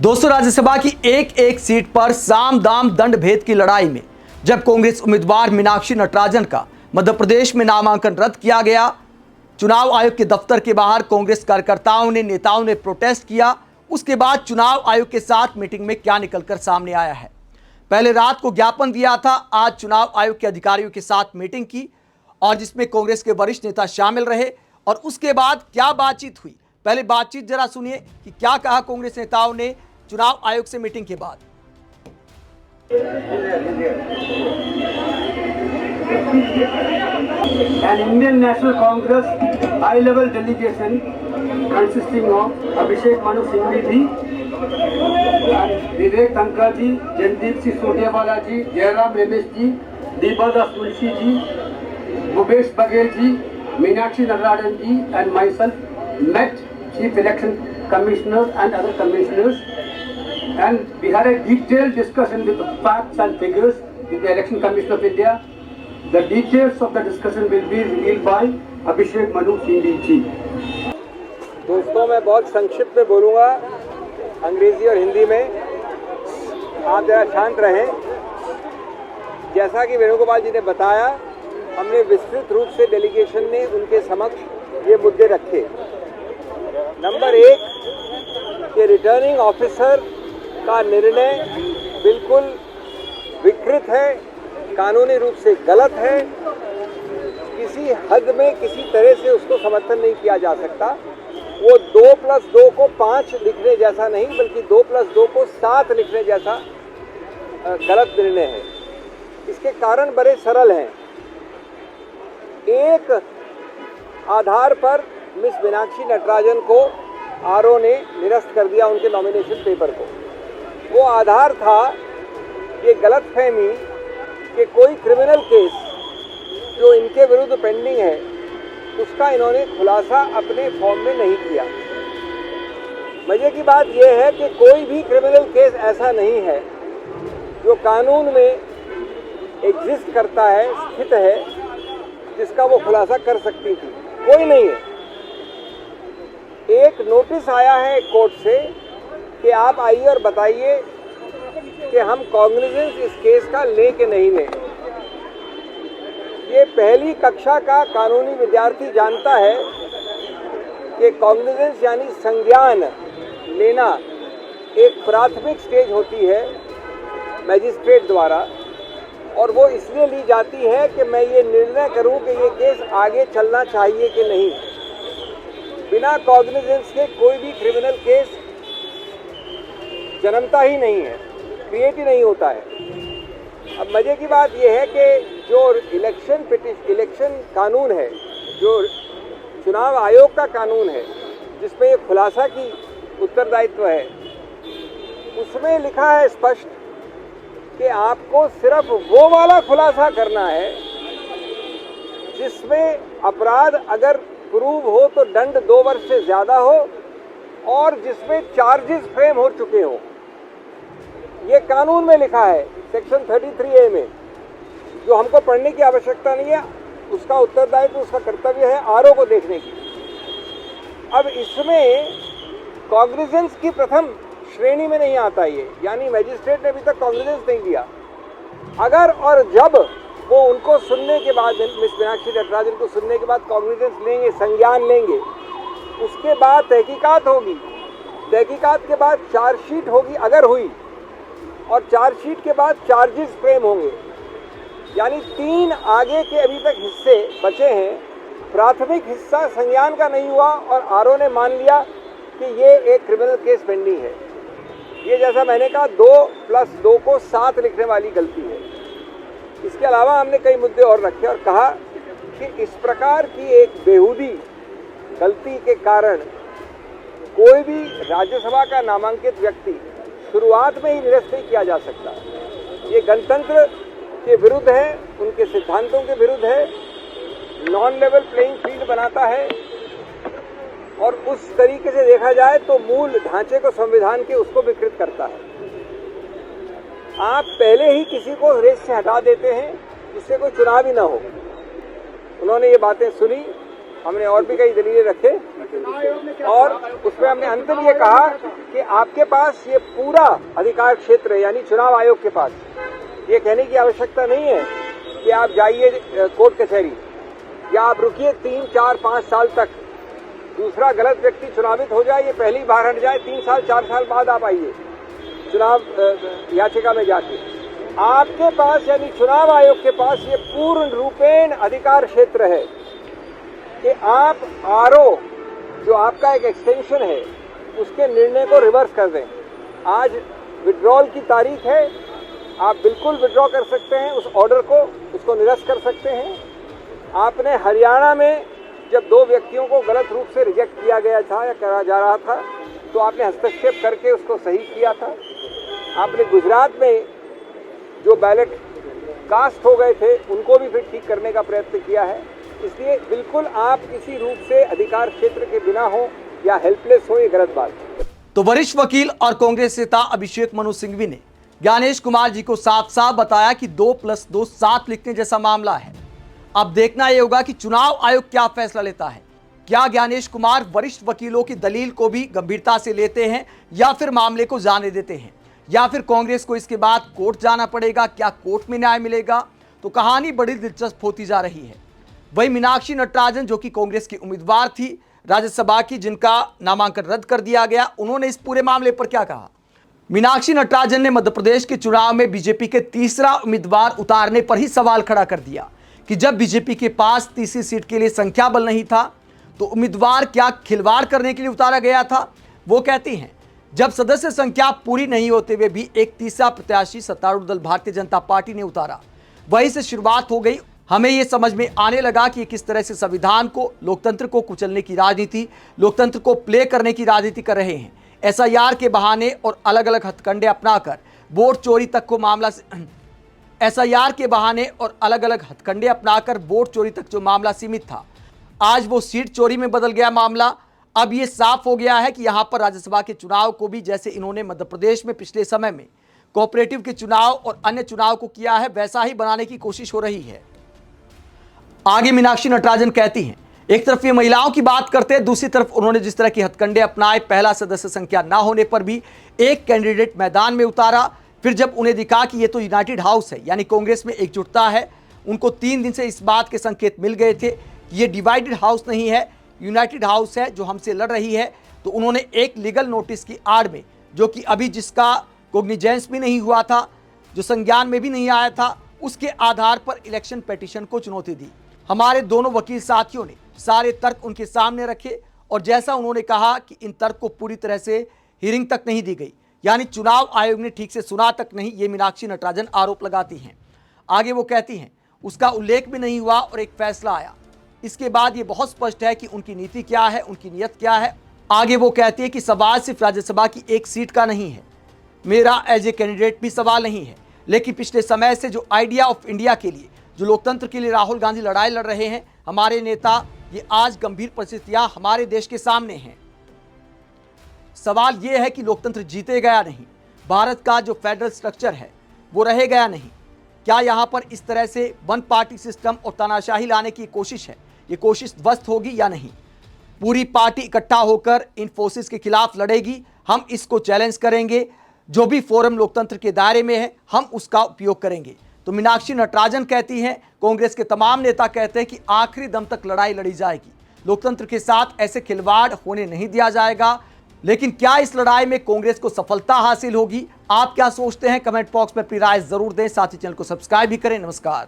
दोस्तों, राज्यसभा की एक एक सीट पर साम दाम दंड भेद की लड़ाई में जब कांग्रेस उम्मीदवार मीनाक्षी नटराजन का मध्य प्रदेश में नामांकन रद्द किया गया, चुनाव आयोग के दफ्तर के बाहर कांग्रेस कार्यकर्ताओं ने, नेताओं ने प्रोटेस्ट किया। उसके बाद चुनाव आयोग के साथ मीटिंग में क्या निकलकर सामने आया है। पहले रात को ज्ञापन दिया था, आज चुनाव आयोग के अधिकारियों के साथ मीटिंग की और जिसमें कांग्रेस के वरिष्ठ नेता शामिल रहे। और उसके बाद क्या बातचीत हुई, पहले बातचीत जरा सुनिए कि क्या कहा कांग्रेस नेताओं ने चुनाव आयोग से मीटिंग के बाद। An Indian National Congress high-level delegation consisting of Abhishek Manu Singhvi ji, Vivek Thankar ji, Jandeep Singh Sotiawala ji, Jairam Ramesh ji, Deepa Das Tulsi ji, Bhupesh Baghel ji, Meenakshi Natarajan ji and myself met Chief Election Commissioner and other commissioners, and we had a detailed discussion with the facts and figures with the Election Commission of India. The details of the discussion will be revealed by Abhishek Manu Singhvi ji. दोस्तों, मैं बहुत संक्षिप्त में बोलूँगा, अंग्रेजी और हिंदी में। आप जरा शांत रहें। जैसा कि वेणुगोपाल जी ने बताया, हमने विस्तृत रूप से डेलीगेशन ने उनके समक्ष ये मुद्दे रखे। नंबर 1 कि रिटर्निंग ऑफिसर का निर्णय बिल्कुल विकृत है, कानूनी रूप से गलत है, किसी हद में किसी तरह से उसको समर्थन नहीं किया जा सकता। वो 2+2 को 5 लिखने जैसा नहीं, बल्कि 2+2 को 7 लिखने जैसा गलत निर्णय है। इसके कारण बड़े सरल हैं। एक आधार पर मिस मीनाक्षी नटराजन को आरओ ने निरस्त कर दिया उनके नॉमिनेशन पेपर को। वो आधार था ये गलतफहमी कि कोई क्रिमिनल केस जो इनके विरुद्ध पेंडिंग है उसका इन्होंने खुलासा अपने फॉर्म में नहीं किया। मजे की बात यह है कि कोई भी क्रिमिनल केस ऐसा नहीं है जो कानून में एग्जिस्ट करता है, स्थित है, जिसका वो खुलासा कर सकती थी। कोई नहीं है। एक नोटिस आया है कोर्ट से कि आप आइए और बताइए कि हम कॉग्निजेंस इस केस का लें कि नहीं लें। ये पहली कक्षा का कानूनी विद्यार्थी जानता है कि कॉग्निजेंस यानी संज्ञान लेना एक प्राथमिक स्टेज होती है मैजिस्ट्रेट द्वारा, और वो इसलिए ली जाती है कि मैं ये निर्णय करूं कि ये केस आगे चलना चाहिए कि नहीं। बिना कॉग्निजेंस के कोई भी क्रिमिनल केस जन्मता ही नहीं है, क्रिएट ही नहीं होता है। अब मजे की बात यह है कि जो इलेक्शन कानून है, जो चुनाव आयोग का कानून है, जिसमें ये खुलासा की उत्तरदायित्व है, उसमें लिखा है स्पष्ट कि आपको सिर्फ वो वाला खुलासा करना है जिसमें अपराध अगर प्रूव हो तो दंड 2 वर्ष से ज़्यादा हो और जिसमें चार्जेस फ्रेम हो चुके हों। ये कानून में लिखा है सेक्शन 33A में, जो हमको पढ़ने की आवश्यकता नहीं है। उसका उत्तरदायित्व, उसका कर्तव्य है आरओ को देखने की। अब इसमें कॉग्निजेंस की प्रथम श्रेणी में नहीं आता ये, यानी मैजिस्ट्रेट ने अभी तक कॉग्निजेंस नहीं दिया। अगर और जब वो उनको सुनने के बाद, मिस मीनाक्षी नटराजन को सुनने के बाद कॉग्निजेंस लेंगे, संज्ञान लेंगे, उसके बाद तहकीकात होगी। तहकीकात के बाद चार्जशीट होगी अगर हुई, और चार्जशीट के बाद चार्जेस फ्रेम होंगे। यानी 3 आगे के अभी तक हिस्से बचे हैं। प्राथमिक हिस्सा संज्ञान का नहीं हुआ और आरओ ने मान लिया कि ये एक क्रिमिनल केस पेंडिंग है। ये जैसा मैंने कहा 2+2 को 7 लिखने वाली गलती है। इसके अलावा हमने कई मुद्दे और रखे और कहा कि इस प्रकार की एक बेहूदी गलती के कारण कोई भी राज्यसभा का नामांकित व्यक्ति शुरुआत में ही निरस्त नहीं किया जा सकता। ये गणतंत्र के विरुद्ध है, उनके सिद्धांतों के विरुद्ध है, नॉन लेवल प्लेइंग फील्ड बनाता है, और उस तरीके से देखा जाए तो मूल ढांचे को, संविधान के, उसको विकृत करता है। आप पहले ही किसी को रेस से हटा देते हैं जिससे कोई चुनाव ही ना हो। उन्होंने ये बातें सुनी हमने और भी कई दलीलें रखे और उसमें हमने अंतिम ये कहा कि आपके पास ये पूरा अधिकार क्षेत्र है, यानी चुनाव आयोग के पास ये कहने की आवश्यकता नहीं है कि आप जाइए कोर्ट कचहरी या आप रुकिए 3, 4, 5 साल तक, दूसरा गलत व्यक्ति चुनावित हो जाए, ये पहली बार हट जाए, 3 साल 4 साल बाद आप आइए चुनाव याचिका में जाके। आपके पास यानी चुनाव आयोग के पास ये पूर्ण रूपेण अधिकार क्षेत्र है कि आप आरओ जो आपका एक एक्सटेंशन है उसके निर्णय को रिवर्स कर दें। आज विड्रॉल की तारीख है, आप बिल्कुल विड्रॉ कर सकते हैं उस ऑर्डर को, उसको निरस्त कर सकते हैं। आपने हरियाणा में जब 2 व्यक्तियों को गलत रूप से रिजेक्ट किया गया था या करा जा रहा था तो आपने हस्तक्षेप करके उसको सही किया था। आपने गुजरात में जो बैलेट कास्ट हो गए थे उनको भी फिर ठीक करने का प्रयत्न किया है। इसलिए बिल्कुल आप किसी रूप से अधिकार क्षेत्र के बिना हो या हेल्पलेस हो, ये गलत बात है। तो वरिष्ठ वकील और कांग्रेस नेता अभिषेक मनु सिंघवी ने ज्ञानेश कुमार जी को साफ साफ बताया कि 2+2 7 लिखने जैसा मामला है। अब देखना यह होगा कि चुनाव आयोग क्या फैसला लेता है। क्या ज्ञानेश कुमार वरिष्ठ वकीलों की दलील को भी गंभीरता से लेते हैं या फिर मामले को जाने देते हैं, या फिर कांग्रेस को इसके बाद कोर्ट जाना पड़ेगा? क्या कोर्ट में न्याय मिलेगा? तो कहानी बड़ी दिलचस्प होती जा रही है। वही मीनाक्षी नटराजन जो कि कांग्रेस की उम्मीदवार थी राज्यसभा की, जिनका नामांकन रद्द कर दिया गया, उन्होंने इस पूरे मामले पर क्या कहा? मीनाक्षी नटराजन ने मध्य प्रदेश के चुनाव में बीजेपी के तीसरा उम्मीदवार उतारने पर ही सवाल खड़ा कर दिया कि जब बीजेपी के पास तीसरी सीट के लिए संख्या बल नहीं था तो उम्मीदवार क्या खिलवाड़ करने के लिए उतारा गया था? वो कहती हैं जब सदस्य संख्या पूरी नहीं होते हुए भी एक तीसरा प्रत्याशी सत्तारूढ़ दल भारतीय जनता पार्टी ने उतारा, वहीं से शुरुआत हो गई। हमें यह समझ में आने लगा कि किस तरह से संविधान को, लोकतंत्र को कुचलने की राजनीति, लोकतंत्र को प्ले करने की राजनीति कर रहे हैं। एसआईआर के बहाने और अलग अलग हथकंडे अपनाकर वोट चोरी तक को मामला एसआईआर के बहाने और अलग अलग हथकंडे अपनाकर वोट चोरी तक जो मामला सीमित था, आज वो सीट चोरी में बदल गया मामला। अब ये साफ हो गया है कि यहां पर राज्यसभा के चुनाव को भी जैसे इन्होंने मध्य प्रदेश में पिछले समय में कोऑपरेटिव के चुनाव और अन्य चुनाव को किया है, वैसा ही बनाने की कोशिश हो रही है। आगे मीनाक्षी नटराजन कहती हैं, एक तरफ ये महिलाओं की बात करते हैं, दूसरी तरफ उन्होंने जिस तरह के हथकंडे अपनाए, पहला सदस्य संख्या ना होने पर भी एक कैंडिडेट मैदान में उतारा, फिर जब उन्हें दिखा कि ये तो यूनाइटेड हाउस है, यानी कांग्रेस में एकजुटता है, उनको 3 दिन से इस बात के संकेत मिल गए थे कि ये डिवाइडेड हाउस नहीं है, यूनाइटेड हाउस है जो हमसे लड़ रही है, तो उन्होंने एक लीगल नोटिस की आड़ में, जो कि अभी जिसका कोग्निजेंस भी नहीं हुआ था, जो संज्ञान में भी नहीं आया था, उसके आधार पर इलेक्शन पिटीशन को चुनौती दी। हमारे दोनों वकील साथियों ने सारे तर्क उनके सामने रखे और जैसा उन्होंने कहा कि इन तर्क को पूरी तरह से हियरिंग तक नहीं दी गई, यानी चुनाव आयोग ने ठीक से सुना तक नहीं, ये मीनाक्षी नटराजन आरोप लगाती हैं। आगे वो कहती हैं उसका उल्लेख भी नहीं हुआ और एक फैसला आया। इसके बाद ये बहुत स्पष्ट है कि उनकी नीति क्या है, उनकी नीयत क्या है। आगे वो कहती है कि सवाल सिर्फ राज्यसभा की एक सीट का नहीं है, मेरा एज ए कैंडिडेट भी सवाल नहीं है, लेकिन पिछले समय से जो आइडिया ऑफ इंडिया के लिए, जो लोकतंत्र के लिए राहुल गांधी लड़ाई लड़ रहे हैं, हमारे नेता, ये आज गंभीर परिस्थितियां हमारे देश के सामने हैं। सवाल यह है कि लोकतंत्र जीतेगा या नहीं, भारत का जो फेडरल स्ट्रक्चर है वो रहेगा या नहीं, क्या यहाँ पर इस तरह से वन पार्टी सिस्टम और तानाशाही लाने की कोशिश है, ये कोशिश ध्वस्त होगी या नहीं, पूरी पार्टी इकट्ठा होकर इन फोर्सेस के खिलाफ लड़ेगी। हम इसको चैलेंज करेंगे, जो भी फोरम लोकतंत्र के दायरे में है हम उसका उपयोग करेंगे। तो मीनाक्षी नटराजन कहती हैं, कांग्रेस के तमाम नेता कहते हैं कि आखिरी दम तक लड़ाई लड़ी जाएगी, लोकतंत्र के साथ ऐसे खिलवाड़ होने नहीं दिया जाएगा। लेकिन क्या इस लड़ाई में कांग्रेस को सफलता हासिल होगी? आप क्या सोचते हैं? कमेंट बॉक्स में अपनी राय जरूर दें, साथ ही चैनल को सब्सक्राइब भी करें। नमस्कार।